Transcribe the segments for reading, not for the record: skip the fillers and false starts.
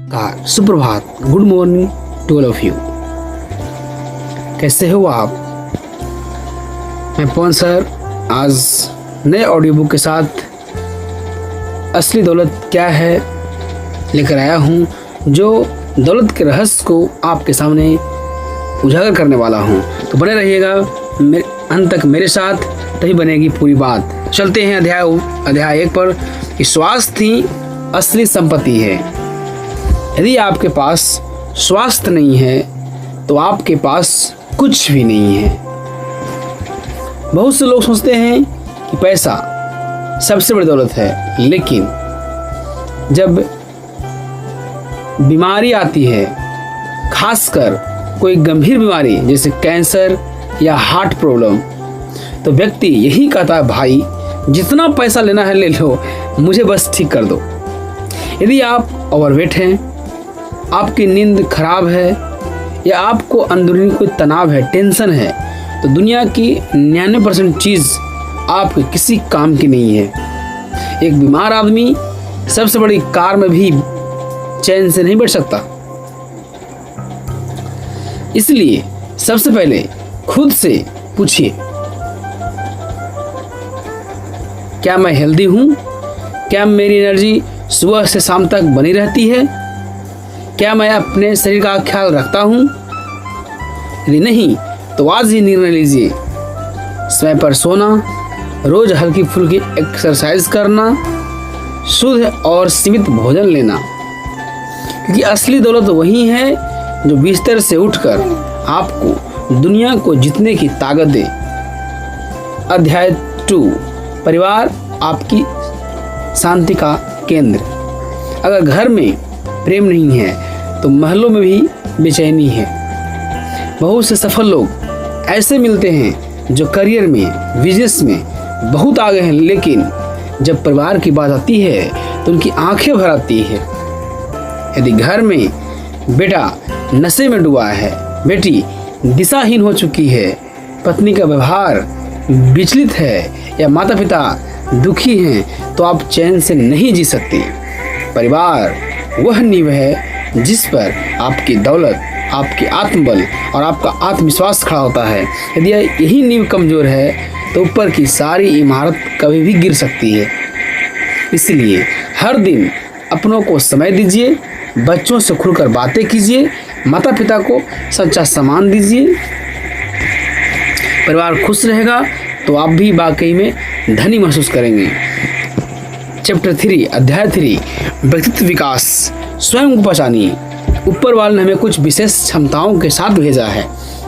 नमस्कार, सुप्रभात, good morning to all of you. कैसे हो आप? मैं पवन सर आज नए ऑडियो बुक के साथ असली दौलत क्या है लेकर आया हूँ, जो दौलत के रहस्य को आपके सामने उजागर करने वाला हूँ। तो बने रहिएगा अंत तक मेरे साथ, तभी बनेगी पूरी बात। चलते हैं अध्याय 1 पर। स्वास्थ्य ही असली संपत्ति है। यदि आपके पास स्वास्थ्य नहीं है तो आपके पास कुछ भी नहीं है। बहुत से लोग सोचते हैं कि पैसा सबसे बड़ी दौलत है, लेकिन जब बीमारी आती है, खासकर कोई गंभीर बीमारी जैसे कैंसर या हार्ट प्रॉब्लम, तो व्यक्ति यही कहता है, भाई जितना पैसा लेना है ले लो, मुझे बस ठीक कर दो। यदि आप ओवरवेट हैं, आपकी नींद खराब है या आपको अंदरूनी कोई तनाव है, टेंशन है, तो दुनिया की 99% चीज़ आपके किसी काम की नहीं है। एक बीमार आदमी सबसे बड़ी कार में भी चैन से नहीं बैठ सकता। इसलिए सबसे पहले खुद से पूछिए, क्या मैं हेल्दी हूँ? क्या मेरी एनर्जी सुबह से शाम तक बनी रहती है? क्या मैं अपने शरीर का ख्याल रखता हूँ? यदि नहीं तो आज ही निर्णय लीजिए। समय पर सोना, रोज हल्की फुल्की एक्सरसाइज करना, शुद्ध और सीमित भोजन लेना, क्योंकि असली दौलत वही है जो बिस्तर से उठकर आपको दुनिया को जीतने की ताकत दे। अध्याय 2, परिवार आपकी शांति का केंद्र। अगर घर में प्रेम नहीं है तो महलों में भी बेचैनी है। बहुत से सफल लोग ऐसे मिलते हैं जो करियर में, बिजनेस में बहुत आगे हैं, लेकिन जब परिवार की बात आती है तो उनकी आंखें भर आती है। यदि घर में बेटा नशे में डूबा है, बेटी दिशाहीन हो चुकी है, पत्नी का व्यवहार विचलित है या माता पिता दुखी हैं, तो आप चैन से नहीं जी सकते। परिवार वह नींव है जिस पर आपकी दौलत, आपकी आत्मबल और आपका आत्मविश्वास खड़ा होता है। यदि यही नींव कमजोर है तो ऊपर की सारी इमारत कभी भी गिर सकती है। इसलिए हर दिन अपनों को समय दीजिए, बच्चों से खुलकर बातें कीजिए, माता पिता को सच्चा सम्मान दीजिए। परिवार खुश रहेगा तो आप भी वाकई में धनी महसूस करेंगे। चैप्टर 3, अध्याय 3, व्यक्तित्व विकास। स्वयं को पहचानिए। ऊपर वाले ने हमें कुछ विशेष क्षमताओं के साथ भेजा है।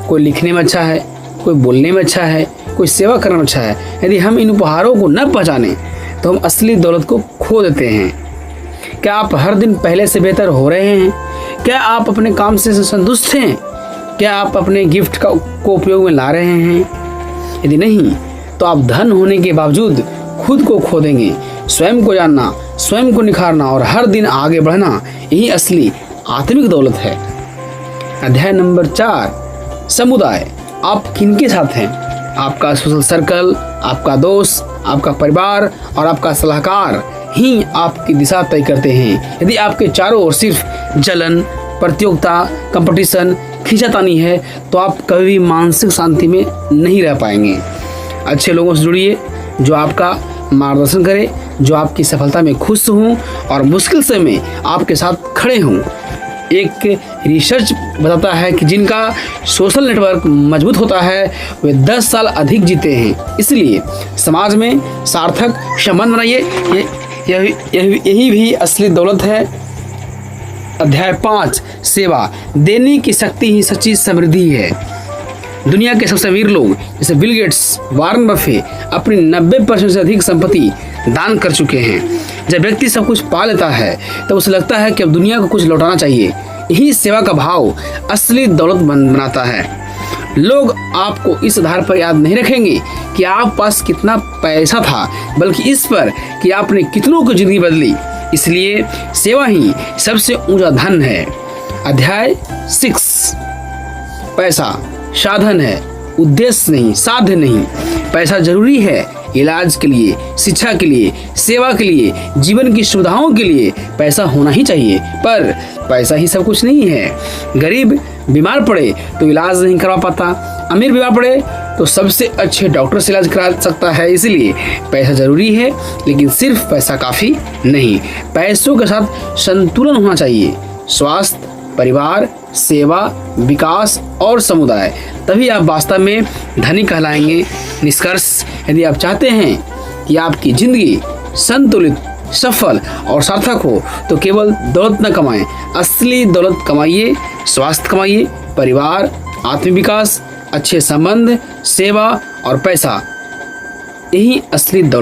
कोई लिखने में अच्छा है, कोई बोलने में अच्छा है, कोई सेवा करने में अच्छा है। यदि हम इन उपहारों को न पहचाने तो हम असली दौलत को खो देते हैं। क्या आप हर दिन पहले से बेहतर हो रहे हैं? क्या आप अपने काम से संतुष्ट हैं? क्या आप अपने गिफ्ट को उपयोग में ला रहे हैं? यदि नहीं तो आप धन होने के बावजूद खुद को खो देंगे। स्वयं को जानना, स्वयं को निखारना और हर दिन आगे बढ़ना, यही असली आत्मिक दौलत है। अध्याय नंबर 4, समुदाय। आप किनके साथ हैं? आपका सोशल सर्कल, आपका दोस्त, आपका परिवार और आपका सलाहकार ही आपकी दिशा तय करते हैं। यदि आपके चारों ओर सिर्फ जलन, प्रतियोगिता, कंपटीशन, खींचातानी है तो आप कभी भी मानसिक शांति में नहीं रह पाएंगे। अच्छे लोगों से जुड़िए जो आपका मार्गदर्शन करे, जो आपकी सफलता में खुश हों और मुश्किल समय में आपके साथ खड़े हों। एक रिसर्च बताता है कि जिनका सोशल नेटवर्क मजबूत होता है वे 10 साल अधिक जीते हैं। इसलिए समाज में सार्थक संबंध बनाइए। यही भी असली दौलत है। अध्याय 5, सेवा। देने की शक्ति ही सच्ची समृद्धि है। दुनिया के सबसे अमीर लोग जैसे बिल गेट्स, वारन बफे अपनी 90% से अधिक संपत्ति दान कर चुके हैं। जब व्यक्ति सब कुछ पा लेता है तो उसे लगता है कि अब दुनिया को कुछ लौटाना चाहिए। यही सेवा का भाव असली दौलत बनाता है। लोग आपको इस आधार पर याद नहीं रखेंगे कि आप पास कितना पैसा था, बल्कि इस पर कि आपने कितनों की जिंदगी बदली। इसलिए सेवा ही सबसे ऊंचा धन है। अध्याय 6, पैसा साधन है, उद्देश्य नहीं, साध्य नहीं। पैसा जरूरी है, इलाज के लिए, शिक्षा के लिए, सेवा के लिए, जीवन की सुविधाओं के लिए पैसा होना ही चाहिए। पर पैसा ही सब कुछ नहीं है। गरीब बीमार पड़े तो इलाज नहीं करवा पाता, अमीर बीमार पड़े तो सबसे अच्छे डॉक्टर से इलाज करा सकता है। इसलिए पैसा जरूरी है, लेकिन सिर्फ पैसा काफी नहीं। पैसों के साथ संतुलन होना चाहिए। स्वास्थ्य, परिवार, सेवा, विकास और समुदाय, तभी आप वास्तव में धनी कहलाएंगे। निष्कर्ष, यदि आप चाहते हैं कि आपकी जिंदगी संतुलित, सफल और सार्थक हो तो केवल दौलत न कमाएं, असली दौलत कमाइए। स्वास्थ्य कमाइए, परिवार, आत्मविकास, अच्छे संबंध, सेवा और पैसा, यही असली दौलत